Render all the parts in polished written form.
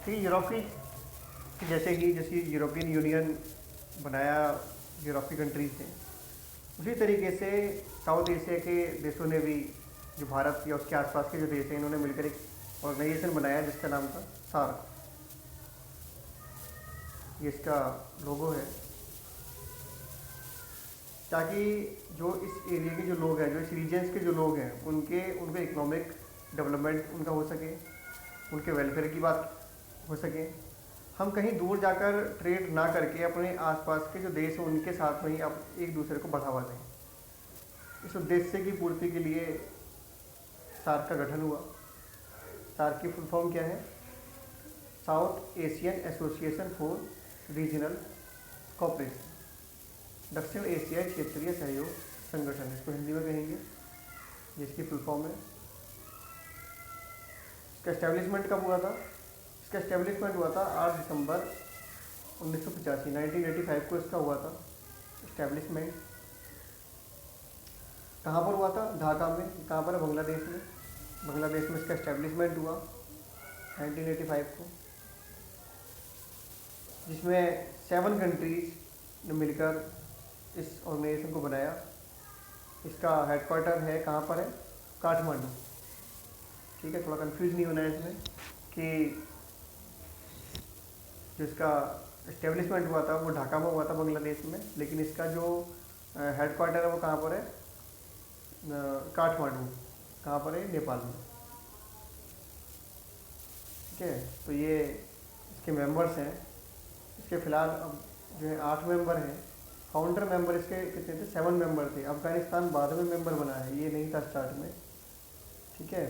ठीक है। जैसे यूरोपियन यूनियन बनाया यूरोप की कंट्रीज ने, उसी तरीके से साउथ एशिया के देशों ने भी, जो भारत या उसके आसपास के जो देश हैं, इन्होंने मिलकर एक ऑर्गेनाइजेशन बनाया जिसका नाम था सार्क। ये इसका लोगो है, ताकि जो इस एरिया के जो लोग हैं, जो इस रीजन्स के जो लोग हैं, उनके इकोनॉमिक डेवलपमेंट उनका हो सके, उनके वेलफेयर की बात हो सके। हम कहीं दूर जाकर ट्रेड ना करके अपने आसपास के जो देश हैं उनके साथ में ही आप एक दूसरे को बढ़ावा दें। इस उद्देश्य की पूर्ति के लिए सार्क का गठन हुआ। सार्क की फुल फॉर्म क्या है? South Asian Association for Regional Cooperation, दक्षिण एशियाई क्षेत्रीय सहयोग संगठन, इसको हिंदी में कहेंगे, जिसकी फुल फॉर्म है। इसका एस्टेब्लिशमेंट कब हुआ था? इसका एस्टेब्लिशमेंट हुआ था 8 दिसंबर 1985, 1985 को इसका हुआ था एस्टेब्लिशमेंट। कहाँ पर हुआ था? ढाका में। कहाँ पर है? बांग्लादेश में। बांग्लादेश में इसका एस्टेब्लिशमेंट हुआ 1985 को, जिसमें 7 कंट्रीज ने मिलकर इस ऑर्गेनाइजेशन को बनाया। इसका हेडक्वार्टर है, कहाँ पर है? काठमांडू। ठीक है, थोड़ा कंफ्यूज नहीं होना है इसमें कि जो इसका इस्टेब्लिशमेंट हुआ था वो ढाका में हुआ था, बांग्लादेश में, लेकिन इसका जो हेडक्वार्टर है वो कहाँ पर है? काठमांडू। कहाँ पर है? नेपाल में। ठीक है, तो ये इसके मेंबर्स हैं। इसके फ़िलहाल अब जो है 8 मेंबर हैं। फाउंडर मेंबर इसके कितने थे? 7 मेंबर थे। अफ़गानिस्तान बाद में मेंबर बना है, ये नहीं था स्टार्ट में। ठीक है,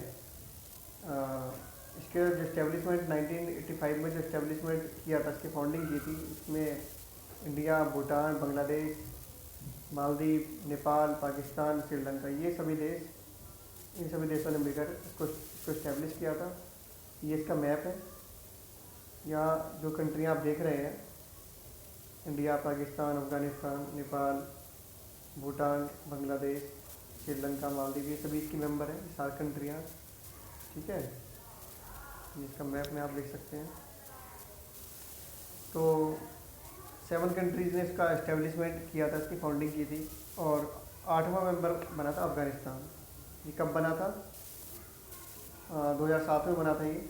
इसके जो इस्टेब्लिशमेंट 1985 में जो इस्टेब्लिशमेंट किया था, इसकी फाउंडिंग की थी, इसमें इंडिया, भूटान, बांग्लादेश, मालदीव, नेपाल, पाकिस्तान, श्रीलंका, ये सभी देश, इन सभी देशों ने मिलकर इसको इस्टेब्लिश किया था। ये इसका मैप है। यहाँ जो कंट्रियाँ आप देख रहे हैं, इंडिया, पाकिस्तान, अफ़गानिस्तान, नेपाल, भूटान, बांग्लादेश, श्रीलंका, मालदीव, ये सभी इसकी मेंबर हैं, 7 कंट्रियाँ। ठीक है, इसका मैप में आप देख सकते हैं। तो 7 कंट्रीज़ ने इसका इस्टेब्लिशमेंट किया था, इसकी फाउंडिंग की थी, और 8वां मेंबर बना था अफ़गानिस्तान। ये कब बना था? 2007 में बना था ये।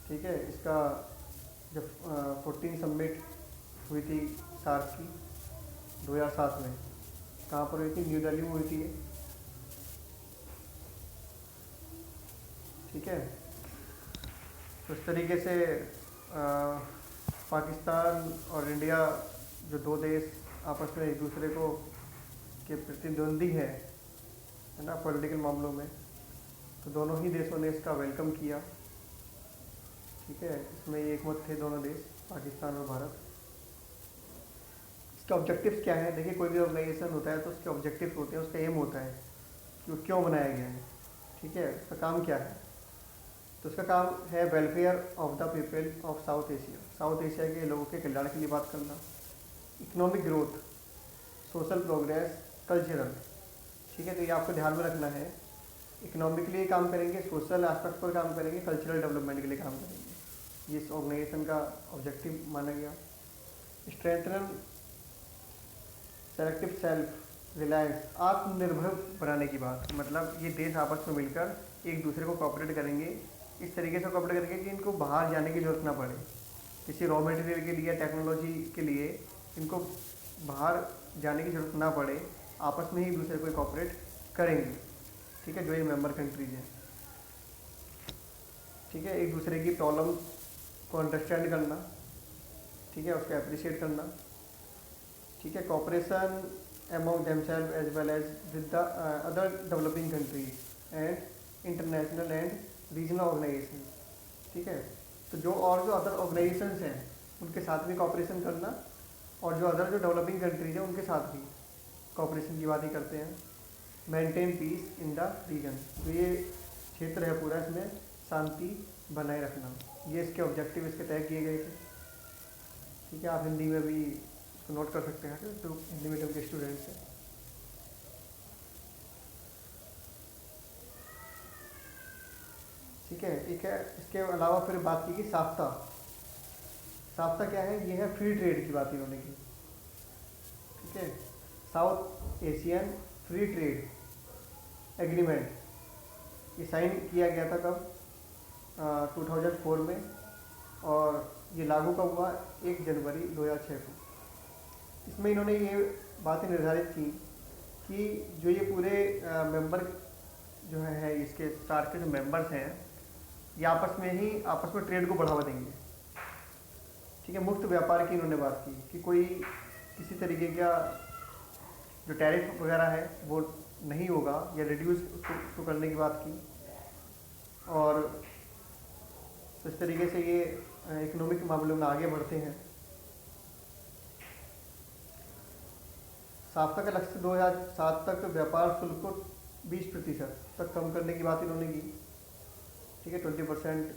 ठीक है, इसका जब 14 समिट हुई थी सार्क की 2007 में, कहाँ पर हुई थी? न्यू दिल्ली में हुई थी ये। ठीक है, तो इस तरीके से पाकिस्तान और इंडिया, जो 2 देश आपस में एक दूसरे को के प्रतिद्वंदी है ना पॉलिटिकल मामलों में, तो दोनों ही देशों ने इसका वेलकम किया। ठीक है, इसमें एक मत थे दोनों देश, पाकिस्तान और भारत। इसका ऑब्जेक्टिव्स क्या है? देखिए, कोई भी ऑर्गेनाइजेशन होता है तो उसके ऑब्जेक्टिव्स होते हैं, उसका एम होता है कि वो क्यों बनाया गया है। ठीक है, उसका काम क्या है? तो उसका काम है welfare of the people of south Asia, south Asia के लोगों के कल्याण के लिए बात करना, economic growth, social progress, cultural. ठीक है, तो ये आपको ध्यान में रखना है। इकोनॉमिकली काम करेंगे, सोशल एस्पेक्ट पर काम करेंगे, कल्चरल डेवलपमेंट के लिए काम करेंगे। ये इस ऑर्गेनाइजेशन का ऑब्जेक्टिव माना गया। स्ट्रेंथन सेलेक्टिव सेल्फ रिलायंस, आत्मनिर्भर बनाने की बात, मतलब ये देश आपस में मिलकर एक दूसरे को कॉपरेट करेंगे, इस तरीके से कॉपरेट करेंगे कि इनको बाहर जाने की ज़रूरत ना पड़े। किसी रॉ मटेरियल के लिए, टेक्नोलॉजी के लिए इनको बाहर जाने की ज़रूरत ना पड़े, आपस में ही एक दूसरे को कॉपरेट करेंगे। ठीक है, जो ये मेंबर कंट्रीज हैं। ठीक है, एक दूसरे की प्रॉब्लम को अंडरस्टैंड करना, ठीक है, उसको अप्रिशिएट करना। ठीक है, corporation among themselves as well as with the other developing countries and international and regional organizations। ठीक है, तो जो अदर ऑर्गेनाइजेशंस हैं उनके साथ भी कॉपरेशन करना, और जो अदर जो डेवलपिंग कंट्रीज हैं उनके साथ भी कॉपरेशन की बात ही करते हैं। Maintain peace in the region, तो ये क्षेत्र है पूरा, इसमें शांति बनाए रखना, ये इसके ऑब्जेक्टिव इसके तय किए गए थे। ठीक है, आप हिंदी में भी इसको नोट कर सकते हैं जो हिंदी मीडियम के स्टूडेंट्स हैं। ठीक है। एक है, इसके अलावा फिर बात की कि साफ्ता। साफ्ता क्या है? ये है फ्री ट्रेड की बात इन्होंने की। ठीक है, South Asian free trade agreement, ये साइन किया गया था कब? 2004 में, और ये लागू कब हुआ? 1 जनवरी 2006 को। इसमें इन्होंने ये बातें निर्धारित की कि जो ये पूरे मेंबर जो है इसके सार्क के जो मेंबर्स हैं, ये आपस में ट्रेड को बढ़ावा देंगे। ठीक है, मुक्त व्यापार की इन्होंने बात की कि कोई किसी तरीके का जो टैरिफ वगैरह है वो नहीं होगा, या रिड्यूस उसको करने की बात की। और तो इस तरीके से ये इकोनॉमिक मामलों में आगे बढ़ते हैं। साफ्ता का लक्ष्य 2007 तक व्यापार शुल्क को 20% तक कम करने की बात इन्होंने की। ठीक है, 20%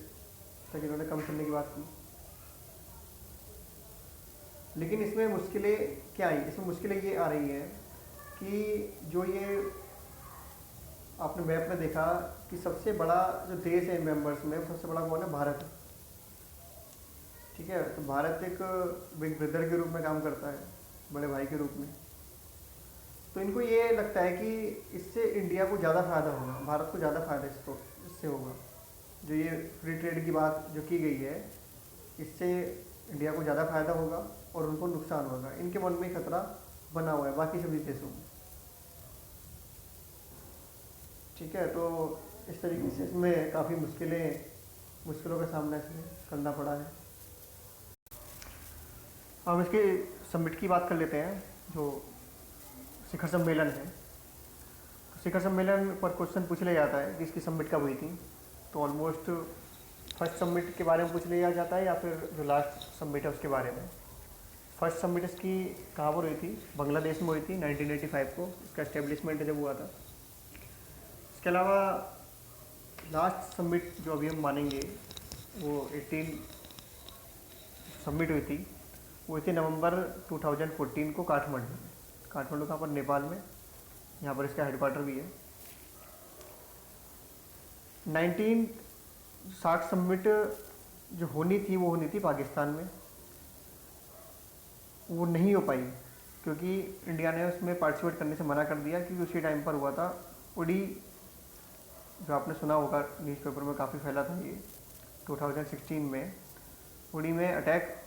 तक इन्होंने कम करने की बात की। लेकिन इसमें मुश्किलें क्या आई? इसमें मुश्किलें ये आ रही हैं कि जो ये आपने मैप में देखा कि सबसे बड़ा जो देश है इन मेंबर्स में, सबसे बड़ा कौन है? भारत है। ठीक है, तो भारत एक बिग ब्रदर के रूप में काम करता है, बड़े भाई के रूप में। तो इनको ये लगता है कि इससे इंडिया को ज़्यादा फ़ायदा होगा, भारत को ज़्यादा फ़ायदा इससे होगा। जो ये फ्री ट्रेड की बात जो की गई है, इससे इंडिया को ज़्यादा फ़ायदा होगा और उनको नुकसान होगा। इनके मन में खतरा बना हुआ है बाकी सभी देशों में। ठीक है, तो इस तरीके से इसमें काफ़ी मुश्किलों का सामना इसमें करना पड़ा है। हम इसके समिट की बात कर लेते हैं, जो शिखर सम्मेलन है। तो शिखर सम्मेलन पर क्वेश्चन पूछ लिया जाता है कि इसकी समिट कब हुई थी। तो ऑलमोस्ट फर्स्ट समिट के बारे में पूछ लिया जाता है, या फिर जो लास्ट समिट है उसके बारे में। फर्स्ट समिट इसकी कहाँ पर हुई थी? बांग्लादेश में हुई थी 1985 को, इसका इस्टेब्लिशमेंट जब हुआ था। इसके अलावा लास्ट समिट जो अभी हम मानेंगे वो 18 समिट हुई थी, वो हुई थी नवंबर 2014 को काठमांडू में। काठमांडू कहाँ पर? नेपाल में। यहाँ पर इसका हेडक्वार्टर भी है। 1960 समिट जो होनी थी वो होनी थी पाकिस्तान में, वो नहीं हो पाई क्योंकि इंडिया ने उसमें पार्टिसिपेट करने से मना कर दिया, क्योंकि उसी टाइम पर हुआ था उड़ी, जो आपने सुना होगा न्यूज़पेपर में काफ़ी फैला था ये। 2016 में उड़ी में अटैक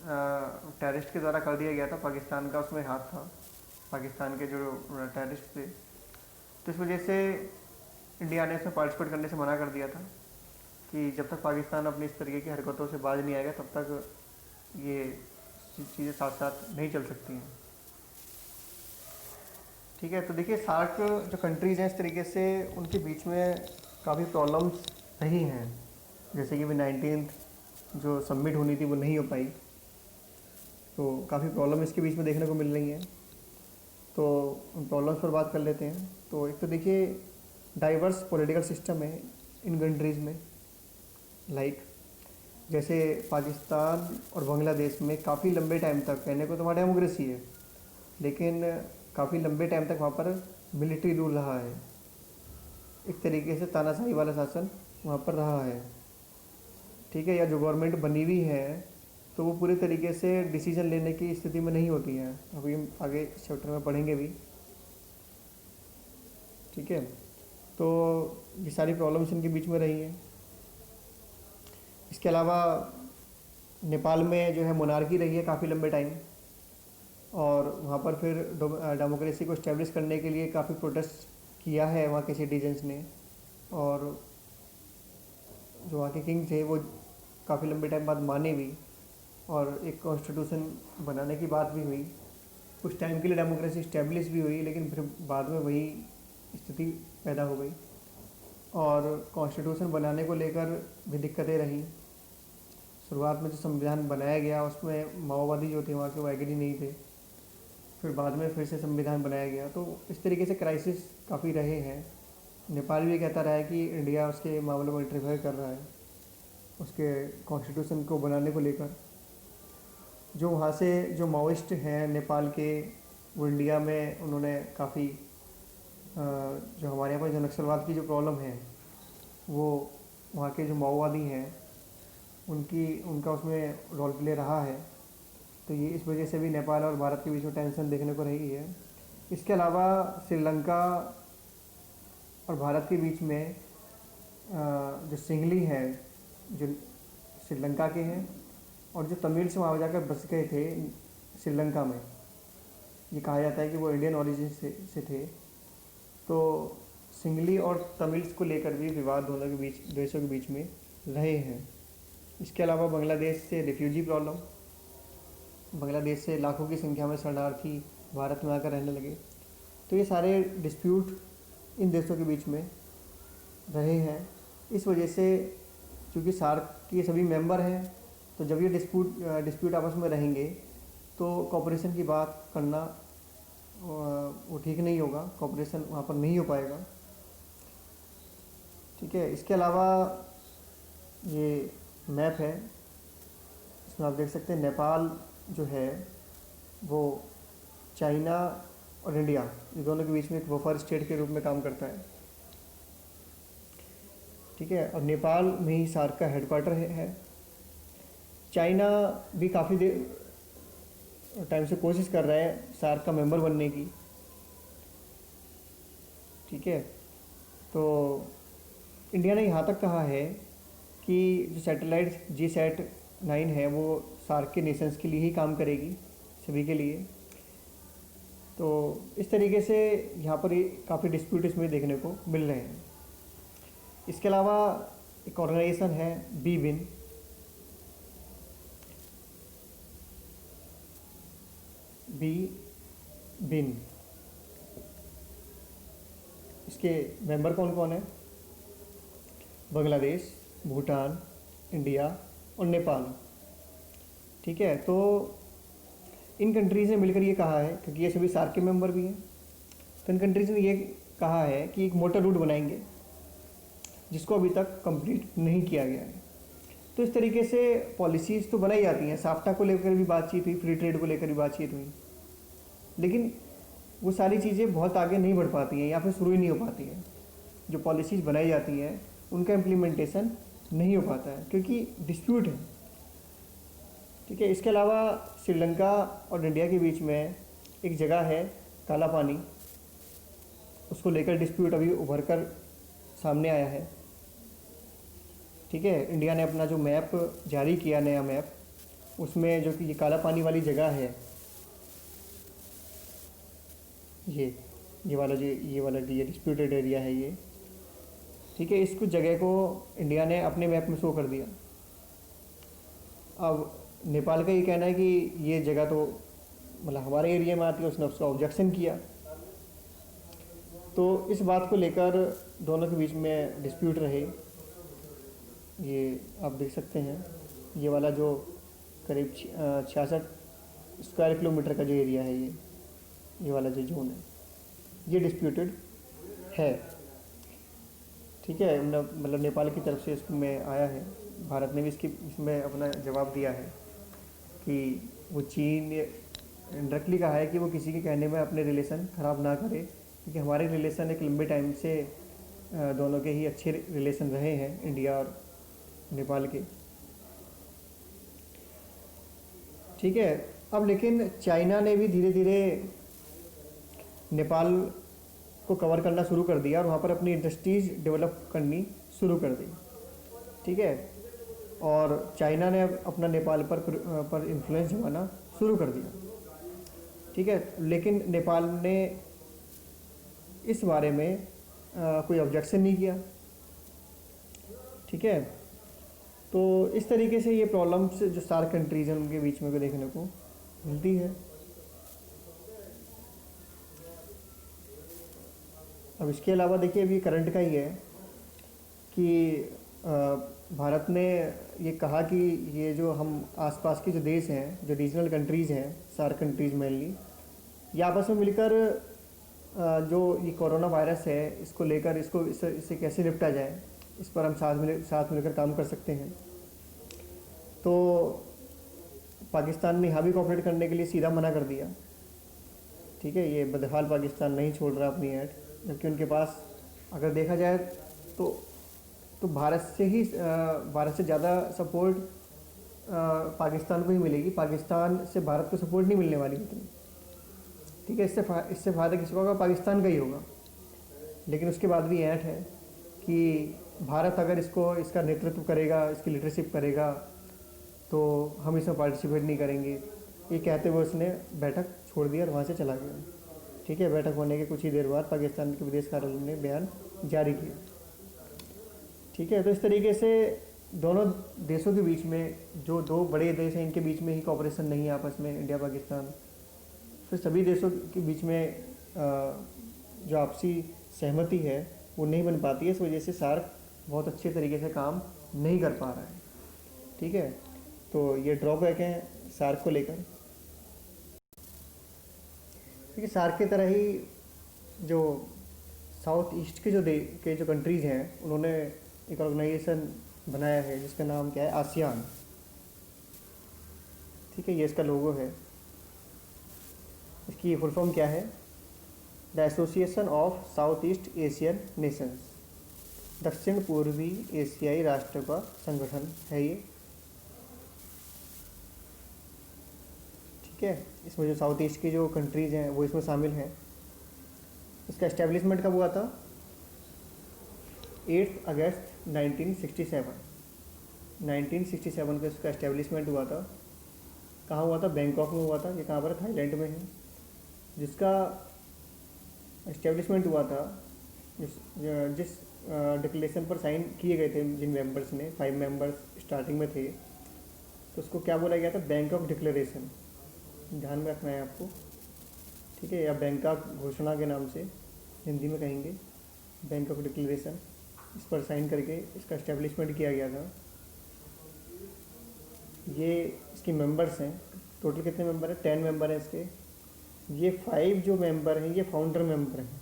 टेररिस्ट के द्वारा कर दिया गया था, पाकिस्तान का उसमें हाथ था, पाकिस्तान के जो टेररिस्ट थे। तो इस वजह से इंडिया ने इसमें पार्टिसिपेट करने से मना कर दिया था कि जब तक पाकिस्तान अपनी इस तरीके की हरकतों से बाज नहीं आएगा तब तक ये चीज़ें साथ साथ नहीं चल सकती हैं। ठीक है, तो देखिए सार्क जो कंट्रीज़ हैं इस तरीके से उनके बीच में काफ़ी प्रॉब्लम्स रही हैं। जैसे कि 19th जो समिट होनी थी वो नहीं हो पाई, तो काफ़ी प्रॉब्लम इसके बीच में देखने को मिल रही हैं। तो उन प्रॉब्लम्स पर बात कर लेते हैं। तो एक तो देखिए डाइवर्स पॉलिटिकल सिस्टम है इन कंट्रीज़ में, लाइक जैसे पाकिस्तान और बांग्लादेश में काफ़ी लंबे टाइम तक, कहने को तो वहाँ डेमोक्रेसी है, लेकिन काफ़ी लंबे टाइम तक वहाँ पर मिलिट्री रूल रहा है। एक तरीके से तानाशाही वाला शासन वहाँ पर रहा है। ठीक है, या जो गवर्नमेंट बनी हुई है तो वो पूरे तरीके से डिसीजन लेने की स्थिति में नहीं होती है। अभी हम आगे चैप्टर में पढ़ेंगे भी। ठीक है, तो ये सारी प्रॉब्लम्स इनके बीच में रही हैं। इसके अलावा नेपाल में जो है मोनार्की रही है काफ़ी लंबे टाइम, और वहाँ पर फिर डेमोक्रेसी को इस्टेब्लिश करने के लिए काफ़ी प्रोटेस्ट किया है वहाँ के सिटीजन्स ने, और जो वहाँ के किंग थे वो काफ़ी लंबे टाइम बाद माने भी, और एक कॉन्स्टिट्यूशन बनाने की बात भी हुई। कुछ टाइम के लिए डेमोक्रेसी इस्टेब्लिश भी हुई, लेकिन फिर बाद में वही स्थिति पैदा हो गई, और कॉन्स्टिट्यूशन बनाने को लेकर भी दिक्कतें रहीं। शुरुआत में जो संविधान बनाया गया उसमें माओवादी जो थे वहाँ के वो एग्री नहीं थे, फिर बाद में फिर से संविधान बनाया गया। तो इस तरीके से क्राइसिस काफ़ी रहे हैं। नेपाल भी कहता रहा है कि इंडिया उसके मामलों में इंटरफेयर कर रहा है, उसके कॉन्स्टिट्यूशन को बनाने को लेकर। जो वहाँ से जो माओइस्ट हैं नेपाल के, वो इंडिया में उन्होंने काफ़ी जो हमारे यहाँ पर जो नक्सलवाद की जो प्रॉब्लम है वो वहाँ के जो माओवादी हैं उनका उसमें रोल प्ले रहा है। तो ये इस वजह से भी नेपाल और भारत के बीच में टेंशन देखने को रही है। इसके अलावा श्रीलंका और भारत के बीच में जो सिंगली हैं, जो श्रीलंका के हैं, और जो तमिल से वहाँ जाकर बस गए थे श्रीलंका में, ये कहा जाता है कि वो इंडियन ओरिजिन से थे। तो सिंगली और तमिल्स को लेकर भी विवाद दोनों के बीच, देशों के बीच में रहे हैं। इसके अलावा बांग्लादेश से रिफ्यूजी प्रॉब्लम, बांग्लादेश से लाखों की संख्या में शरणार्थी भारत में आकर रहने लगे। तो ये सारे डिस्प्यूट इन देशों के बीच में रहे हैं। इस वजह से चूँकि सार्क के सभी मेंबर हैं, तो जब ये डिस्प्यूट आपस में रहेंगे तो कॉपरेशन की बात करना वो ठीक नहीं होगा, कॉपरेशन वहाँ पर नहीं हो पाएगा। ठीक है। इसके अलावा ये मैप है, इसमें आप देख सकते हैं नेपाल जो है वो चाइना और इंडिया, ये दोनों के बीच में एक बफर स्टेट के रूप में काम करता है। ठीक है। और नेपाल में ही सार्क का हेडक्वार्टर है। चाइना भी काफ़ी देर टाइम से कोशिश कर रहा है सार्क का मेंबर बनने की। ठीक है। तो इंडिया ने यहाँ तक कहा है कि जो सैटेलाइट GSAT-9 है वो सार्क के नेशंस के लिए ही काम करेगी, सभी के लिए। तो इस तरीके से यहाँ पर काफ़ी डिस्प्यूट इसमें देखने को मिल रहे हैं। इसके अलावा एक ऑर्गेनाइजेशन है BIN, इसके मेंबर कौन कौन है? बांग्लादेश, भूटान, इंडिया और नेपाल। ठीक है। तो इन कंट्रीज़ ने मिलकर ये कहा है, क्योंकि ये सभी सार्क के मेंबर भी हैं, तो इन कंट्रीज़ ने ये कहा है कि एक मोटर रूट बनाएंगे जिसको अभी तक कंप्लीट नहीं किया गया है। तो इस तरीके से पॉलिसीज़ तो बनाई जाती हैं। साफ्टा को लेकर भी बातचीत हुई, फ्री ट्रेड को लेकर भी बातचीत हुई, लेकिन वो सारी चीज़ें बहुत आगे नहीं बढ़ पाती हैं या फिर शुरू ही नहीं हो पाती हैं। जो पॉलिसीज़ बनाई जाती हैं उनका इम्प्लीमेंटेशन नहीं हो पाता है क्योंकि डिस्प्यूट है। ठीक है। इसके अलावा श्रीलंका और इंडिया के बीच में एक जगह है काला पानी, उसको लेकर डिस्प्यूट अभी उभर कर सामने आया है। ठीक है। इंडिया ने अपना जो मैप जारी किया, नया मैप, उसमें जो कि ये काला पानी वाली जगह है, ये वाला ये डिस्प्यूटेड एरिया है ये। ठीक है। इसको जगह को इंडिया ने अपने मैप में शो कर दिया। अब नेपाल का ये कहना है कि ये जगह तो मतलब हमारे एरिया में आती है, उसने उसका ऑब्जेक्शन किया। तो इस बात को लेकर दोनों के बीच में डिस्प्यूट रहे। ये आप देख सकते हैं, ये वाला जो करीब 66 स्क्वायर किलोमीटर का जो एरिया है, ये वाला जो जोन है, ये डिस्प्यूटेड है। ठीक है। मतलब नेपाल की तरफ से इसमें आया है, भारत ने भी इसमें अपना जवाब दिया है कि वो चीन डायरेक्टली कहा है कि वो किसी के कहने में अपने रिलेशन ख़राब ना करे, क्योंकि हमारे रिलेशन एक लंबे टाइम से दोनों के ही अच्छे रिलेशन रहे हैं, इंडिया और नेपाल के। ठीक है। अब लेकिन चाइना ने भी धीरे धीरे नेपाल को कवर करना शुरू कर दिया और वहाँ पर अपनी इंडस्ट्रीज़ डेवलप करनी शुरू कर दी। ठीक है। और चाइना ने अपना नेपाल पर इन्फ्लुएंस जमाना शुरू कर दिया। ठीक है। लेकिन नेपाल ने इस बारे में कोई ऑब्जेक्शन नहीं किया। ठीक है। तो इस तरीके से ये प्रॉब्लम्स जो सार्क कंट्रीज हैं उनके बीच में को देखने को मिलती है। अब इसके अलावा देखिए, अभी करंट का ही है कि भारत ने ये कहा कि ये जो हम आसपास के जो देश हैं, जो रीजनल कंट्रीज़ हैं, सार्क कंट्रीज़ मेनली, ये आपस में मिलकर जो ये कोरोना वायरस है इसको लेकर इससे कैसे निपटा जाए, इस पर हम साथ मिलकर काम कर सकते हैं। तो पाकिस्तान ने यहाँ भी कोऑपरेट करने के लिए सीधा मना कर दिया। ठीक है। ये बदहाल पाकिस्तान नहीं छोड़ रहा अपनी ऐड, जबकि उनके पास अगर देखा जाए तो तो भारत से ज़्यादा सपोर्ट पाकिस्तान को ही मिलेगी, पाकिस्तान से भारत को सपोर्ट नहीं मिलने वाली इतनी। ठीक है, इससे फ़ायदा किसको होगा? पाकिस्तान का ही होगा। लेकिन उसके बाद भी ऐंठ है कि भारत अगर इसका नेतृत्व करेगा, इसकी लीडरशिप करेगा, तो हम इसमें पार्टिसिपेट नहीं करेंगे। ये कहते हुए उसने बैठक छोड़ दिया और वहाँ से चला गया। ठीक है, बैठक होने के कुछ ही देर बाद पाकिस्तान के विदेश कार्यालय ने बयान जारी किया। ठीक है, तो इस तरीके से दोनों देशों के बीच में, जो दो बड़े देश हैं, इनके बीच में ही कॉपरेशन नहीं है आपस में, इंडिया पाकिस्तान। फिर सभी देशों के बीच में जो आपसी सहमति है वो नहीं बन पाती है। इस वजह से सार्क बहुत अच्छे तरीके से काम नहीं कर पा रहा है। ठीक है, तो ये ड्रॉबैक हैं सार्क को लेकर। क्योंकि सार्क की तरह ही जो साउथ ईस्ट के जो कंट्रीज़ हैं, उन्होंने एक ऑर्गेनाइजेशन बनाया है जिसका नाम क्या है? आसियान। ठीक है, ये इसका लोगो है। इसकी फुल फॉर्म क्या है? The association of south east Asian Nations, दक्षिण पूर्वी एशियाई राष्ट्र का संगठन है ये। ठीक है, इसमें जो साउथ ईस्ट की जो कंट्रीज़ हैं वो इसमें शामिल हैं। इसका इस्टेब्लिशमेंट कब हुआ था? 8 अगस्त 1967। 1967 को इसका इस्टेब्लिशमेंट हुआ था। कहाँ हुआ था? बैंकॉक में हुआ था। ये कहाँ पर? थाईलैंड में है। जिसका इस्टेब्लिशमेंट हुआ था, जिस डिक्लेरेशन पर साइन किए गए थे जिन मेंबर्स ने, 5 मेंबर्स स्टार्टिंग में थे, तो उसको क्या बोला गया था? Bangkok declaration. ध्यान में रखना है आपको। ठीक है, या बैंकॉक घोषणा के नाम से हिंदी में कहेंगे, बैंकॉक डिक्लेरेशन। इस पर साइन करके इसका इस्टेब्लिशमेंट किया गया था। ये इसके मेंबर्स हैं, टोटल कितने मेंबर हैं? 10 मेंबर हैं इसके। ये 5 जो मेंबर हैं ये फाउंडर मेंबर हैं।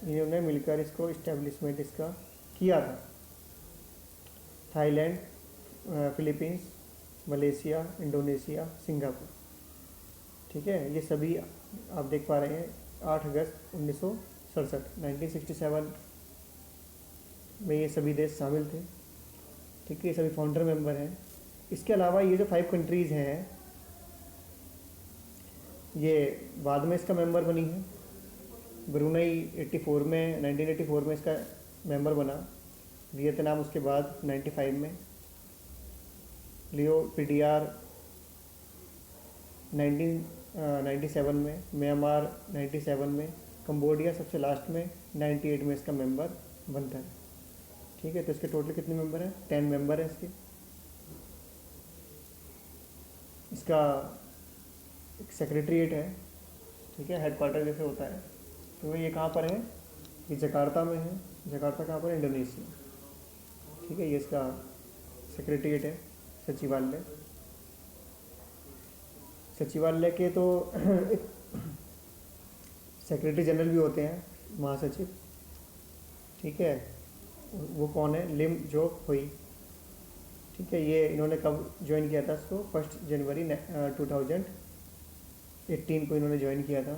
इन्होंने मिलकर इसको इस्टेब्लिशमेंट इसका किया था। Thailand, Philippines, Malaysia, Indonesia, Singapore. ठीक है, ये सभी आप देख पा रहे हैं 8 अगस्त 1967 1967 में ये सभी देश शामिल थे। ठीक है, ये सभी फाउंडर मेंबर हैं। इसके अलावा ये जो 5 कंट्रीज़ हैं, ये बाद में इसका मेंबर बनी है। ब्रुनई 1984 में इसका मेंबर बना। वियतनाम उसके बाद 95 में, लियो पीडीआर 1997 में, म्यांमार 97 में, कंबोडिया सबसे लास्ट में 98 में इसका मेंबर बनता है। ठीक है, तो इसके टोटल कितने मेंबर हैं? 10 मेंबर हैं इसके। इसका एक सेक्रेटरीट है। ठीक है, हेडक्वार्टर जैसे होता है। तो ये कहाँ पर है? ये जकार्ता में है। जकार्ता कहाँ पर है? इंडोनेशिया। ठीक है, ये इसका सेक्रेटरीट है, सचिवालय। सचिवालय के तो सेक्रेटरी जनरल भी होते हैं, महासचिव। ठीक है, वो कौन है? लिम जोक हुई। ठीक है, ये इन्होंने कब ज्वाइन किया था इसको? 1 जनवरी 2018 को इन्होंने ज्वाइन किया था।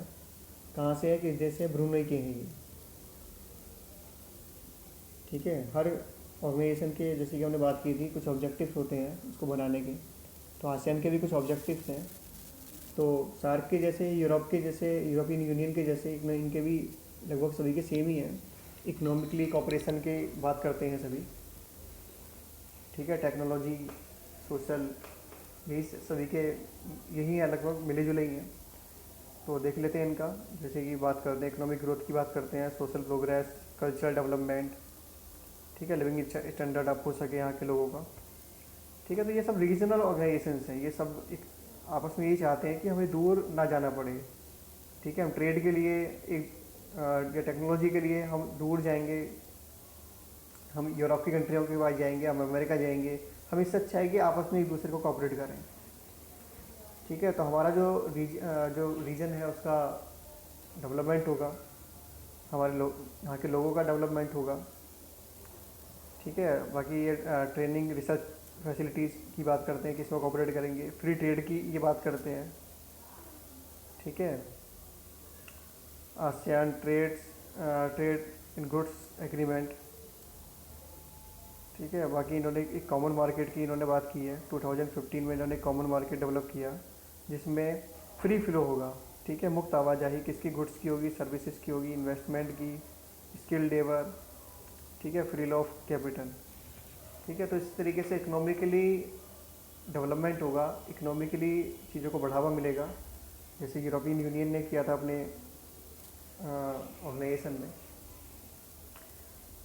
कहाँ से है? किस देश से? ब्रुनई के हैं ये। ठीक है, हर ऑर्गेनाइजेशन के, जैसे कि हमने बात की थी, कुछ ऑब्जेक्टिव्स होते हैं उसको बनाने के। तो आसियान के भी कुछ ऑब्जेक्टिव्स हैं। तो सार्क के जैसे, यूरोप के जैसे, यूरोपियन यूनियन के जैसे इनके भी लगभग सभी के सेम ही हैं। इकोनॉमिकली कॉपरेशन के बात करते हैं सभी। ठीक है, टेक्नोलॉजी, सोशल, यही सभी के यही है, लगभग मिले जुले ही हैं। तो देख लेते हैं इनका। जैसे कि बात करते हैं, इकोनॉमिक ग्रोथ की बात करते हैं, सोशल प्रोग्रेस, कल्चरल डेवलपमेंट। ठीक है, लिविंग स्टैंडर्ड अप हो सके यहाँ के लोगों का। ठीक है, तो ये सब रीजनल ऑर्गेनाइजेशंस हैं। ये सब एक आपस में यही चाहते हैं कि हमें दूर ना जाना पड़े। ठीक है, हम ट्रेड के लिए या टेक्नोलॉजी के लिए हम दूर जाएंगे, हम यूरोप की कंट्रियों के पास जाएंगे, हम अमेरिका जाएंगे। हम इससे अच्छा है कि आपस में एक दूसरे को कोऑपरेट करें। ठीक है, तो हमारा जो रीजन है उसका डेवलपमेंट होगा, हमारे यहाँ के लोगों का डेवलपमेंट होगा। ठीक है, बाकी ये ट्रेनिंग, रिसर्च फैसिलिटीज़ की बात करते हैं कि इसमें कोऑपरेट करेंगे। फ्री ट्रेड की ये बात करते हैं। ठीक है, ASEAN trade in goods agreement. ठीक है। बाकी इन्होंने एक कॉमन मार्केट की इन्होंने बात की है। 2015 में इन्होंने कॉमन मार्केट डेवलप किया जिसमें फ्री फ्लो होगा, ठीक है, मुक्त आवाजाही किसकी, गुड्स की होगी, सर्विसेज की होगी, इन्वेस्टमेंट की, स्किल लेबर, ठीक है, फ्री लॉ ऑफ कैपिटल, ठीक है। तो इस तरीके से इकोनॉमिकली डेवलपमेंट होगा, इकोनॉमिकली चीज़ों को बढ़ावा मिलेगा, जैसे यूरोपियन यूनियन ने किया था अपने ऑर्गेनाइजेशन में,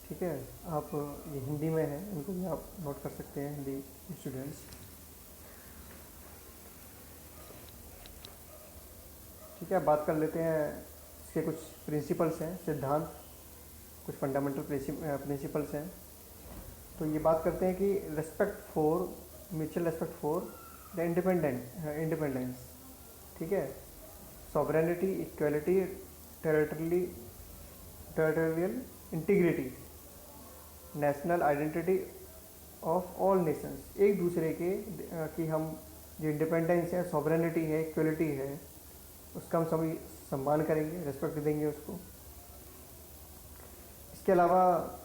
ठीक है। आप ये हिंदी में है, इनको भी आप नोट कर सकते हैं हिंदी स्टूडेंट्स, ठीक है। बात कर लेते हैं इसके कुछ प्रिंसिपल्स हैं, सिद्धांत, कुछ फंडामेंटल प्रिंसिपल्स हैं। तो ये बात करते हैं कि mutual respect for the independence, ठीक है, sovereignty, equality, territorial integrity, national identity of all Nations. एक दूसरे के कि हम जो इंडिपेंडेंस है, सॉवरेनिटी है, इक्वलिटी है, उसका हम सभी सम्मान करेंगे, रेस्पेक्ट देंगे उसको। इसके अलावा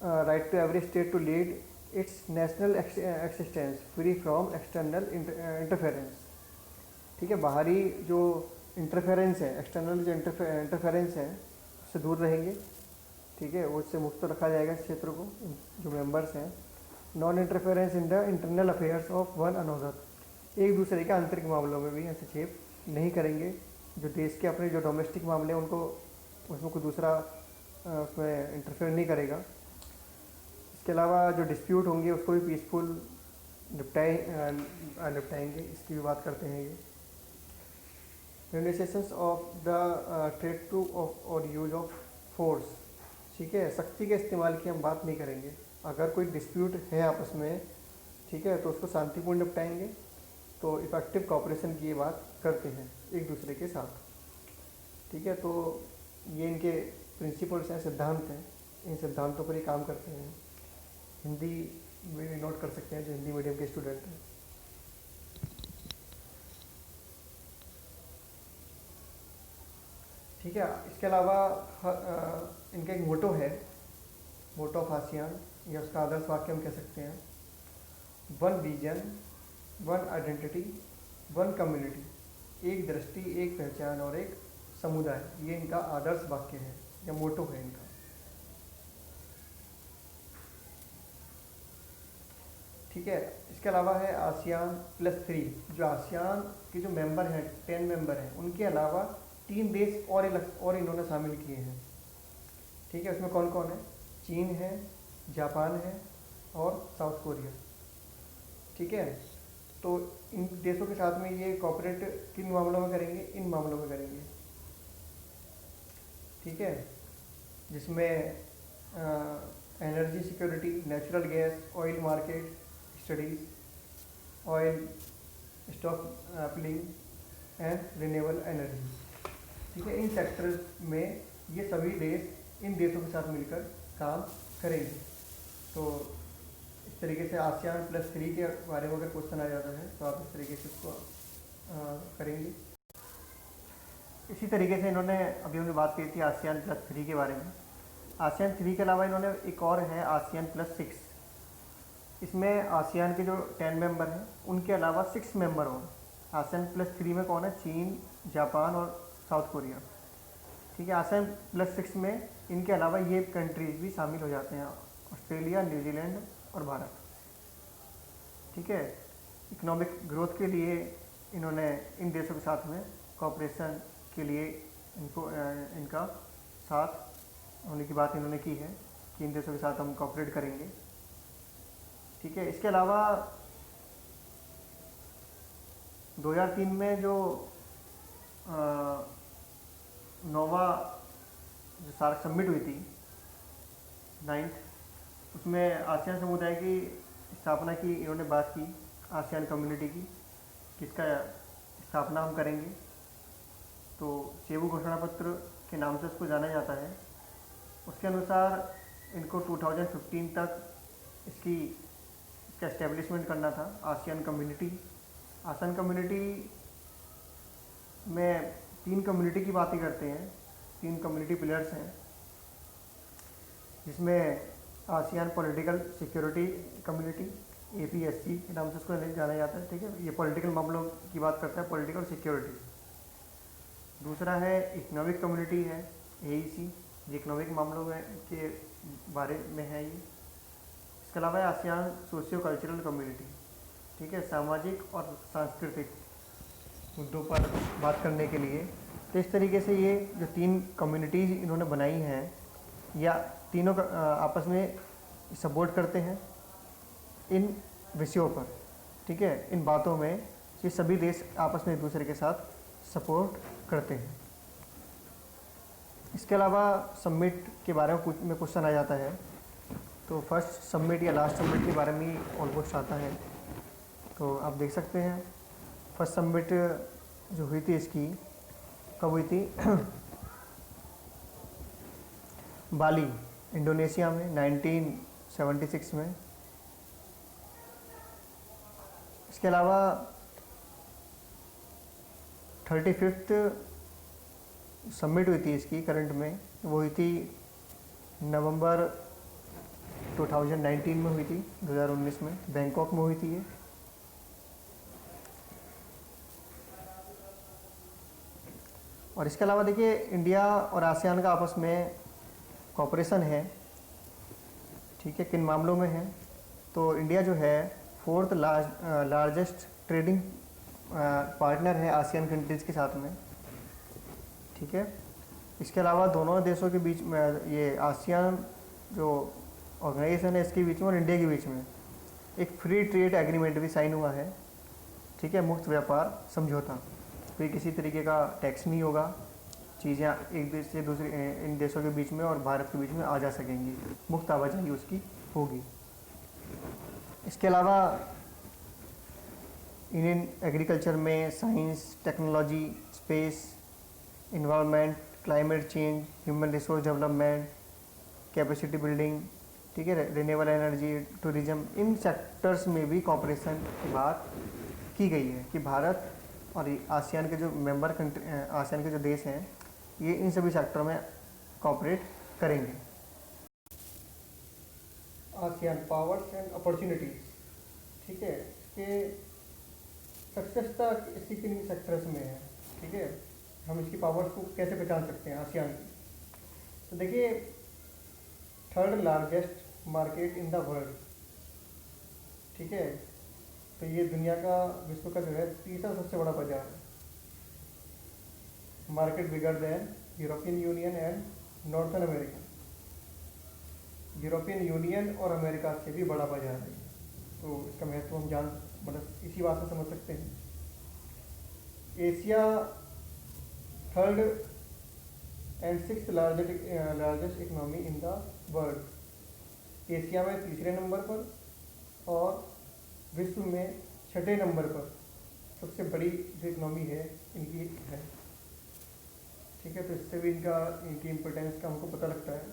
right to every state to lead its national existence free from external interference, ठीक है। बाहरी जो इंटरफेरेंस है, एक्सटर्नल जो इंटरफेरेंस है उससे दूर रहेंगे, ठीक है, वो उससे मुक्त रखा जाएगा इस क्षेत्र को, जो मेंबर्स हैं। Non interference in the internal affairs of one another, एक दूसरे के आंतरिक मामलों में भी हस्तक्षेप नहीं करेंगे। जो देश के अपने जो डोमेस्टिक मामले हैं उनको, उसमें कोई दूसरा उसमें इंटरफेयर नहीं करेगा। इसके अलावा जो डिस्प्यूट होंगे उसको भी पीसफुल निपटाएंगे, इसकी भी बात करते हैं ये। Renaissance of the threat two of और यूज ऑफ फोर्स, ठीक है, सख्ती के इस्तेमाल की हम बात नहीं करेंगे। अगर कोई डिस्प्यूट है आपस में, ठीक है, तो उसको शांतिपूर्ण निपटाएंगे। तो इफेक्टिव कॉपरेशन की ये बात करते हैं एक दूसरे के साथ, ठीक है। तो ये इनके प्रिंसिपल्स हैं, सिद्धांत हैं, इन सिद्धांतों पर ही काम करते हैं। हिंदी में भी नोट कर सकते हैं जो हिंदी मीडियम के स्टूडेंट हैं, ठीक है। इसके अलावा इनका एक मोटो है, मोटो ऑफ आसियान, या उसका आदर्श वाक्य हम कह सकते हैं, one vision, one identity, one community, एक दृष्टि, एक पहचान और एक समुदाय। ये इनका आदर्श वाक्य है या मोटो है इनका, ठीक है। इसके अलावा है ASEAN+3, जो आसियान के जो मेंबर हैं, 10 मेंबर हैं, उनके अलावा 3 देश और इन्होंने शामिल किए हैं, ठीक है। उसमें कौन कौन है, चीन है, जापान है और साउथ कोरिया, ठीक है। तो इन देशों के साथ में ये कॉपरेट किन मामलों में करेंगे, इन मामलों में करेंगे, ठीक है, जिसमें energy security, natural gas, oil market studies, oil stockpiling and renewable energy, ठीक है। इन सेक्टर्स में ये सभी देश इन देशों के साथ मिलकर काम करेंगे। तो इस तरीके से ASEAN+3 के बारे में अगर क्वेश्चन आ जाता है तो आप इस तरीके से उसको करेंगे। इसी तरीके से इन्होंने अभी हमने बात की थी ASEAN+3 के बारे में। ASEAN 3 के अलावा इन्होंने एक और है ASEAN+6। इसमें आसियान के जो 10 मेंबर हैं उनके अलावा 6 मेंबर हों। ASEAN+3 में कौन है, चीन, जापान और साउथ कोरिया, ठीक है। ASEAN+6 में इनके अलावा ये कंट्रीज भी शामिल हो जाते हैं, ऑस्ट्रेलिया, न्यूजीलैंड और भारत, ठीक है। इकोनॉमिक ग्रोथ के लिए इन्होंने इन देशों के साथ में कॉपरेशन के लिए इनका साथ होने की बात इन्होंने की है कि इन देशों के साथ हम कॉपरेट करेंगे, ठीक है। इसके अलावा 2003 में जो नोवा जो सार्क समिट हुई थी 9th, उसमें आसियान समुदाय की स्थापना की इन्होंने बात की, आसियान कम्युनिटी की, किसका स्थापना हम करेंगे। तो सेबू घोषणा पत्र के नाम से उसको जाना जाता है। उसके अनुसार इनको 2015 तक इसका एस्टेब्लिशमेंट करना था, आसियान कम्युनिटी। आसियान कम्युनिटी में 3 कम्युनिटी की बातें करते हैं, 3 कम्युनिटी पिलर्स हैं, जिसमें ASEAN political security community, APSC के नाम से उसको जाना जाता है। ठीक है, ये पॉलिटिकल मामलों की बात करता है, पॉलिटिकल सिक्योरिटी। दूसरा है इकोनॉमिक कम्युनिटी है, AEC, जो इकोनॉमिक मामलों में के बारे में है ये। इसके अलावा है आसियान सोशियो कल्चरल कम्युनिटी। ठीक है, सामाजिक और सांस्कृतिक मुद्दों पर बात करने के लिए। तो इस तरीके से ये जो 3 कम्युनिटीज़ इन्होंने बनाई हैं, या तीनों आपस में सपोर्ट करते हैं इन विषयों पर। ठीक है, इन बातों में ये सभी देश आपस में एक दूसरे के साथ सपोर्ट करते हैं। इसके अलावा समिट के बारे में क्वेश्चन आ जाता है, तो फर्स्ट समिट या लास्ट समिट के बारे में ऑलमोस्ट आता है। तो आप देख सकते हैं फर्स्ट समिट जो हुई थी इसकी कब हुई थी बाली, इंडोनेशिया में 1976 में। इसके अलावा 35th समिट हुई थी इसकी करंट में, वो हुई थी नवंबर 2019 में हुई थी, 2019 में बैंकॉक में हुई थी ये। और इसके अलावा देखिए इंडिया और आसियान का आपस में कॉपरेशन है। ठीक है, किन मामलों में है, तो इंडिया जो है 4th लार्जेस्ट ट्रेडिंग पार्टनर है आसियान कंट्रीज़ के साथ में। ठीक है, इसके अलावा दोनों देशों के बीच में ये आसियान जो ऑर्गेनाइजेशन है इसके बीच में और इंडिया के बीच में एक फ्री ट्रेड एग्रीमेंट भी साइन हुआ है। ठीक है, मुक्त व्यापार समझौता, कोई किसी तरीके का टैक्स नहीं होगा, चीज़ें एक देश से दूसरे इन देशों के बीच में और भारत के बीच में आ जा सकेंगी, मुक्त आवाजाही उसकी होगी। इसके अलावा इंडियन एग्रीकल्चर में science, technology, space, environment, climate change, human resource development, capacity building, ठीक है, रिन्यूएबल एनर्जी, टूरिज्म, इन सेक्टर्स में भी कॉपरेशन की बात की गई है कि भारत और आसियान के जो मेंबर कंट्री, आसियान के जो देश हैं, ये इन सभी सेक्टर में कॉपरेट करेंगे। ASEAN powers and opportunities. ठीक है, इसके सक्सेसता इसकी किन सेक्टर्स में है। ठीक है, हम इसकी पावर्स को कैसे पहचान सकते हैं आसियान की। तो देखिए 3rd largest market in the world. ठीक है, तो ये दुनिया का, विश्व का जो है 3रा सबसे बड़ा बाजार है। Market bigger than European union and northern America. European union और अमेरिका से भी बड़ा बाजार है, तो इसका महत्व हम मतलब इसी बात से समझ सकते हैं। Asia 3rd and 6th largest economy in the world. Asia में 3रे नंबर पर और विश्व में 6ठे नंबर पर सबसे बड़ी जो इकोनॉमी है इनकी है। ठीक है, तो इससे भी इनकी इम्पोर्टेंस का हमको पता लगता है।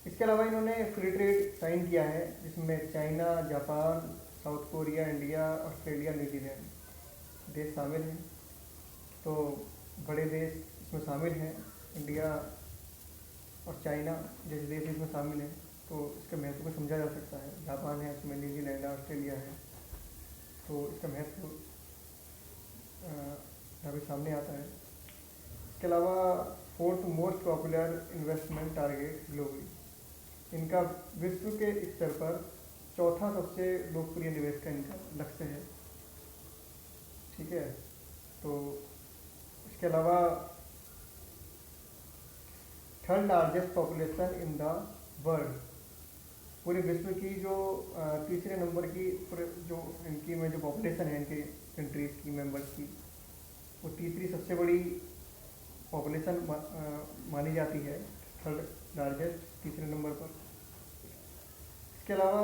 इसके अलावा इन्होंने फ्री ट्रेड साइन किया है, जिसमें China, Japan, south Korea, India, Australia, New Zealand देश शामिल हैं। तो बड़े देश इसमें शामिल हैं, इंडिया और चाइना जैसे देश इसमें शामिल हैं, तो इसके महत्व को समझा जा सकता है। जापान है, उसमें न्यूजीलैंड है, ऑस्ट्रेलिया है, तो इसका महत्व अभी सामने आता है। इसके अलावा 4th most popular investment target globally. इनका विश्व के स्तर पर 4था सबसे लोकप्रिय निवेश का इनका लक्ष्य है। ठीक है, तो इसके अलावा 3rd largest population in the world. पूरे विश्व की जो 3रे नंबर की जो इनकी में जो पॉपुलेशन है इनके कंट्रीज़ की मेंबर्स की, वो 3री सबसे बड़ी पॉपुलेशन मानी जाती है, 3rd लार्जेस्ट 3रे नंबर पर। इसके अलावा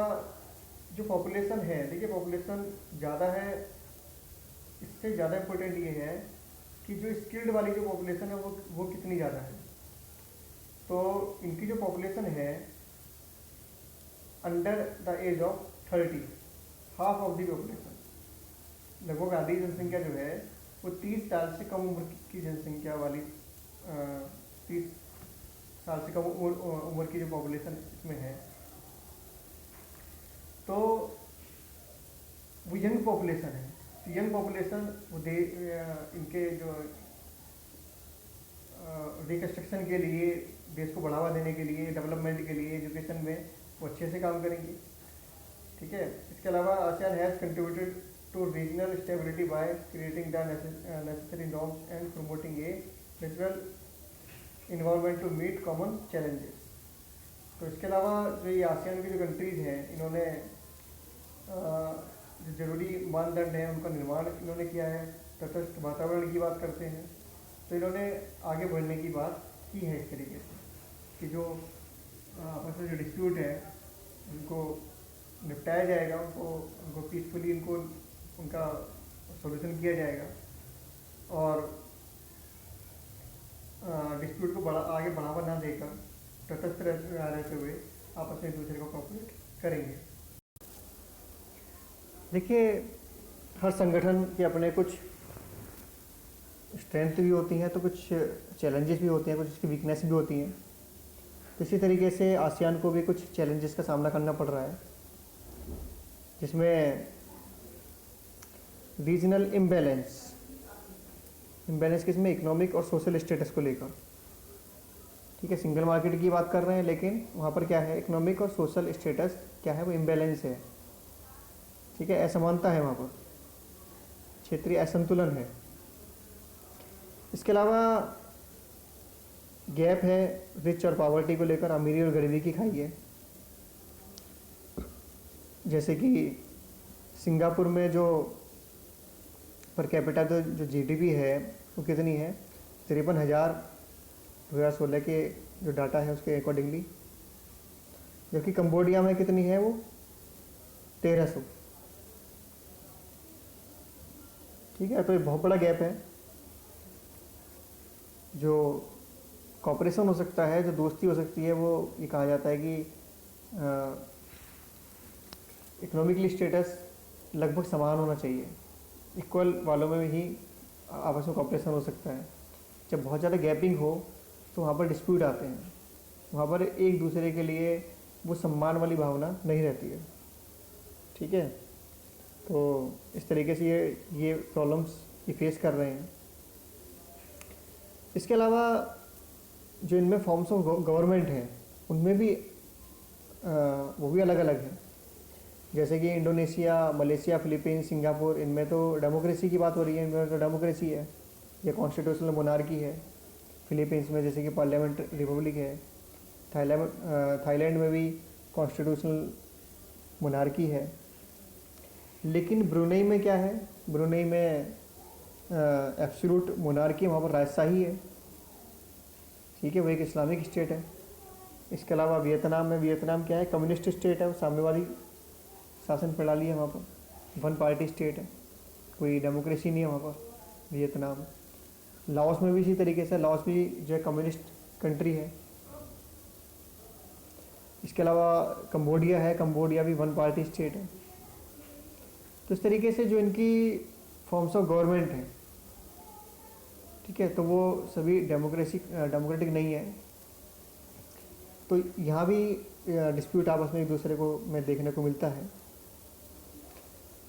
जो पॉपुलेशन है, देखिए पॉपुलेशन ज़्यादा है, इससे ज़्यादा इम्पोर्टेंट ये है कि जो स्किल्ड वाली जो पॉपुलेशन है वो कितनी ज़्यादा है। तो इनकी जो पॉपुलेशन है under the age of 30, half of the population, लगभग आधी जनसंख्या जो है वो 30 साल से कम उम्र की जनसंख्या वाली 30 साल से कम उम्र की जो पॉपुलेशन इसमें है, तो वो यंग पॉपुलेशन है। तो यंग पॉपुलेशन वो इनके जो रिकन्स्ट्रक्शन के लिए, देश को बढ़ावा देने के लिए, डेवलपमेंट के लिए, एजुकेशन में वो अच्छे से काम करेंगे। ठीक है। इसके अलावा ASEAN has contributed to regional stability by creating the necessary norms and promoting a natural environment to meet common challenges. तो इसके अलावा जो ये आसियान की जो कंट्रीज़ हैं, इन्होंने जो ज़रूरी मानदंड हैं उनका निर्माण इन्होंने किया है। तटस्थ वातावरण की बात करते हैं, तो इन्होंने आगे बढ़ने की बात की है इस तरीके से कि जो आपस में जो डिस्प्यूट है उनको निपटाया जाएगा, उनको पीसफुली उनका सॉल्यूशन किया जाएगा, और डिस्प्यूट को आगे बढ़ावा ना देकर तटस्थ रहते हुए आपस में एक दूसरे को कोऑपरेट करेंगे। देखिए, हर संगठन के अपने कुछ स्ट्रेंथ भी होती हैं, तो कुछ चैलेंजेस भी होते हैं, कुछ उसकी वीकनेस भी होती हैं। तो इसी तरीके से आसियान को भी कुछ चैलेंजेस का सामना करना पड़ रहा है, जिसमें रीजनल इम्बैलेंस किसमें, इकोनॉमिक और सोशल स्टेटस को लेकर। ठीक है, सिंगल मार्केट की बात कर रहे हैं, लेकिन वहाँ पर क्या है, इकोनॉमिक और सोशल स्टेटस क्या है, वो इम्बैलेंस है। ठीक है, असमानता है वहाँ पर, क्षेत्रीय असंतुलन है। इसके अलावा गैप है रिच और पॉवर्टी को लेकर, अमीरी और गरीबी की खाई है। जैसे कि सिंगापुर में जो पर कैपिटा जो जीडीपी है वो कितनी है, 53,000 2016 के जो डाटा है उसके अकॉर्डिंगली, जबकि कंबोडिया में कितनी है, वो 1300। ठीक है, तो ये बहुत बड़ा गैप है। जो कॉपरेशन हो सकता है, जो दोस्ती हो सकती है, वो ये कहा जाता है कि इकोनॉमिकली स्टेटस लगभग समान होना चाहिए, इक्वल वालों में ही आपस में कॉपरेशन हो सकता है। जब बहुत ज़्यादा गैपिंग हो तो वहाँ पर डिस्प्यूट आते हैं, वहाँ पर एक दूसरे के लिए वो सम्मान वाली भावना नहीं रहती है। ठीक है, तो इस तरीके से ये प्रॉब्लम्स ये फेस कर रहे हैं। इसके अलावा जो इनमें फॉर्म्स ऑफ गवर्नमेंट हैं उनमें भी वो भी अलग अलग हैं। जैसे कि इंडोनेशिया, मलेशिया, फिलीपींस, सिंगापुर, इनमें तो डेमोक्रेसी की बात हो रही है, इनमें तो डेमोक्रेसी है, ये कॉन्स्टिट्यूशनल मोनार्की है। फिलीपींस में जैसे कि पार्लियामेंट रिपब्लिक है। थाईलैंड में भी कॉन्स्टिट्यूशनल मोनार्की है। लेकिन ब्रुनेई में क्या है, ब्रुनेई में एब्सोल्यूट मोनार्की, वहाँ पर राजशाही है। ठीक है, वो एक इस्लामिक स्टेट है। इसके अलावा वियतनाम में, वियतनाम क्या है, कम्युनिस्ट स्टेट है, वो साम्यवादी शासन प्रणाली है, वहाँ पर वन पार्टी स्टेट है, कोई डेमोक्रेसी नहीं है वहाँ पर वियतनाम। लाओस में भी इसी तरीके से, लाओस भी जो है कम्युनिस्ट कंट्री है। इसके अलावा कंबोडिया है, कंबोडिया भी वन पार्टी स्टेट है। तो इस तरीके से जो इनकी फॉर्म्स ऑफ गवर्नमेंट है, ठीक है, तो वो सभी डेमोक्रेटिक नहीं है। तो यहाँ भी डिस्प्यूट आपस में एक दूसरे को में देखने को मिलता है।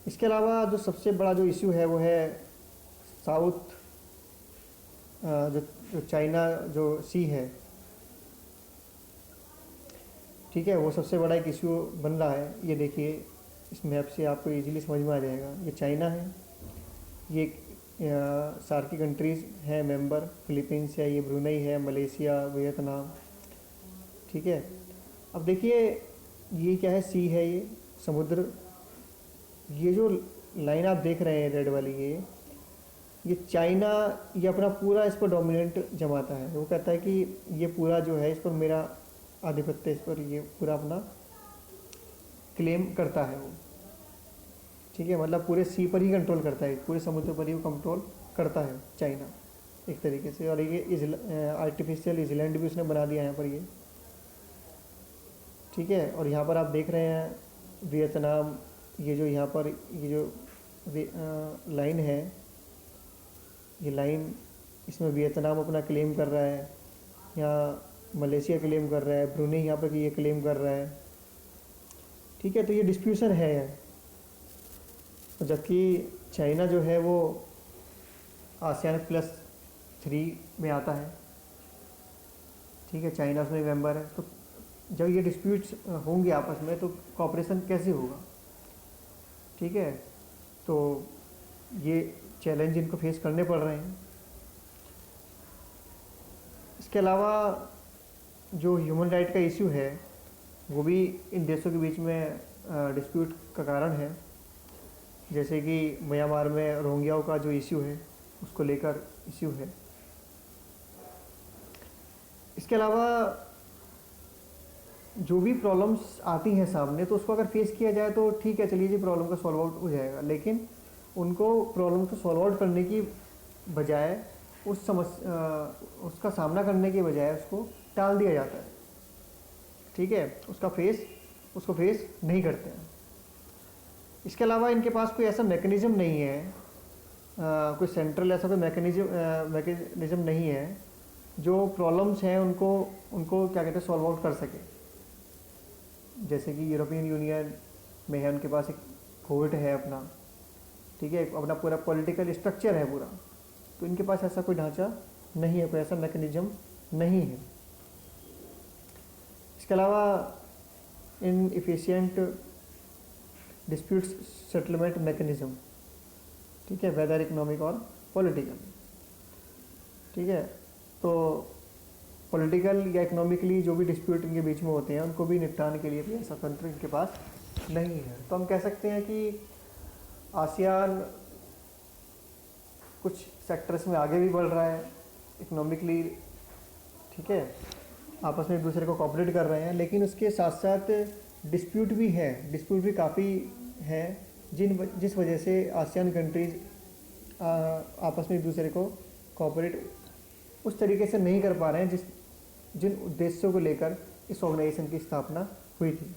इसके अलावा जो सबसे बड़ा जो इश्यू है वो है साउथ, जो चाइना जो सी है, ठीक है, वो सबसे बड़ा एक इश्यू बन रहा है। ये देखिए, इस मैप से आपको इजीली समझ में आ जाएगा। ये चाइना है, ये सार्की कंट्रीज़ हैं मेंबर, फिलीपींस है, ये ब्रुनेई है, मलेशिया, वियतनाम। ठीक है, अब देखिए ये क्या है, सी है, ये समुद्र। ये जो लाइन आप देख रहे हैं रेड वाली, ये चाइना ये अपना पूरा इस पर डोमिनेंट जमाता है। वो कहता है कि ये पूरा जो है, इस पर मेरा आधिपत्य, इस पर ये पूरा अपना क्लेम करता है वो। ठीक है, मतलब पूरे सी पर ही कंट्रोल करता है, पूरे समुद्र पर ही वो कंट्रोल करता है चाइना एक तरीके से। और ये आर्टिफिशियल आइलैंड भी उसने बना दिया यहाँ पर ये। ठीक है, और यहाँ पर आप देख रहे हैं वियतनाम, ये जो यहाँ पर ये जो लाइन है, ये लाइन, इसमें वियतनाम अपना क्लेम कर रहा है। यहाँ मलेशिया क्लेम कर रहा है, ब्रूनेई यहाँ पर ये क्लेम कर रहा है। ठीक है, तो ये डिस्प्यूशन है। जबकि चाइना जो है वो ASEAN+3 में आता है। ठीक है, चाइना उसमें मेंबर है। तो जब ये डिस्प्यूट्स होंगे आपस में तो कॉपरेशन कैसे होगा? ठीक है, तो ये चैलेंज इनको फेस करने पड़ रहे हैं। इसके अलावा जो ह्यूमन राइट का इश्यू है वो भी इन देशों के बीच में डिस्प्यूट का कारण है। जैसे कि म्यांमार में रोहिंग्याओं का जो इश्यू है उसको लेकर इश्यू है। इसके अलावा जो भी प्रॉब्लम्स आती हैं सामने तो उसको अगर फेस किया जाए तो ठीक है, चलिए जी प्रॉब्लम का सॉल्व आउट हो जाएगा। लेकिन उनको प्रॉब्लम को सॉल्व आउट करने की बजाय उसका सामना करने के बजाय उसको टाल दिया जाता है। ठीक है, उसको फेस नहीं करते हैं। इसके अलावा इनके पास कोई ऐसा मैकेनिज़्म नहीं है, कोई सेंट्रल ऐसा कोई मैकेनिज़्म नहीं है जो प्रॉब्लम्स हैं उनको क्या कहते हैं सॉल्व आउट कर सके। जैसे कि यूरोपियन यूनियन में है, उनके पास एक कोर्ट है अपना। ठीक है, अपना पूरा पॉलिटिकल स्ट्रक्चर है पूरा। तो इनके पास ऐसा कोई ढांचा नहीं है, कोई ऐसा मैकेनिज़्म नहीं है। इसके अलावा इन इफिशिएंट डिस्प्यूट सेटलमेंट मैकेनिज़्म, ठीक है, वेदर इकोनॉमिक और पॉलिटिकल। ठीक है, तो पॉलिटिकल या इकोनॉमिकली जो भी डिस्प्यूट इनके बीच में होते हैं उनको भी निपटाने के लिए भी ऐसा तंत्र इनके पास नहीं है। तो हम कह सकते हैं कि आसियान कुछ सेक्टर्स में आगे भी बढ़ रहा है इकोनॉमिकली। ठीक है, आपस में एक दूसरे को कोऑपरेट कर रहे हैं, लेकिन उसके साथ साथ डिस्प्यूट भी काफ़ी है जिस वजह से आसियान कंट्रीज़ आपस में एक दूसरे को कोऑपरेट उस तरीके से नहीं कर पा रहे हैं जिन उद्देश्यों को लेकर इस ऑर्गेनाइजेशन की स्थापना हुई थी।